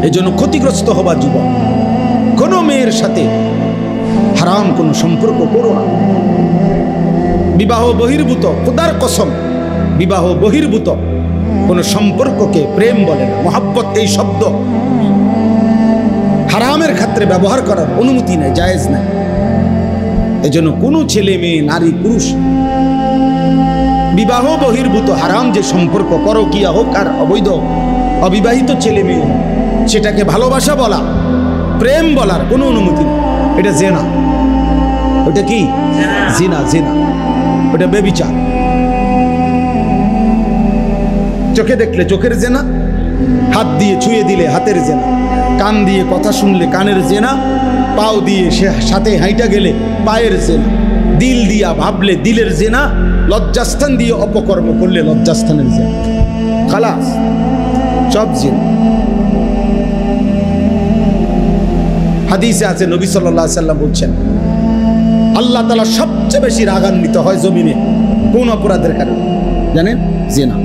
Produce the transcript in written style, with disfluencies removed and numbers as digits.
এজন্য ক্ষতিগ্রস্ত হবা যুবক, কোনো মেয়ের সাথে হারাম কোনো সম্পর্ক করো না। বিবাহ বহির্ভূত, খোদার কসম, বিবাহ বহির্ভূত কোনো সম্পর্ককে প্রেম বলে না। মোহাব্বত এই শব্দ হারামের ক্ষেত্রে ব্যবহার করার অনুমতি নেই, জায়েজ নাই। এজন্য কোনো ছেলে মেয়ে, নারী পুরুষ বিবাহ বহির্ভূত হারাম যে সম্পর্ক, পরকীয়া হোক আর অবৈধ অবিবাহিত ছেলে মেয়ে, সেটাকে ভালোবাসা বলা, প্রেম বলার কোনো অনুমতি নেই। এটা জিনা। ওটা কি জিনা? জিনা, ওটা বেবিচার। চোখে দেখলে চোখের জেনা, হাত দিয়ে ছুঁয়ে দিলে হাতের জেনা, কান দিয়ে কথা শুনলে কানের জেনা, পাও দিয়ে সে সাথে হাইটা গেলে পায়ের জেনা, দিল দিয়া ভাবলে দিলের জেনা, লজ্জাস্থান দিয়ে অপকর্ম করলে লজ্জাস্থানের জেনা। খালাস, সব জেনা। হাদিসে আছে, নবী সাল্লাল্লাহু আলাইহি সাল্লাম বলছেন, আল্লাহ তাআলা সবচেয়ে বেশি রাগান্বিত হয় জমিনে কোন অপরাধের কারণে জানেন? জিনা।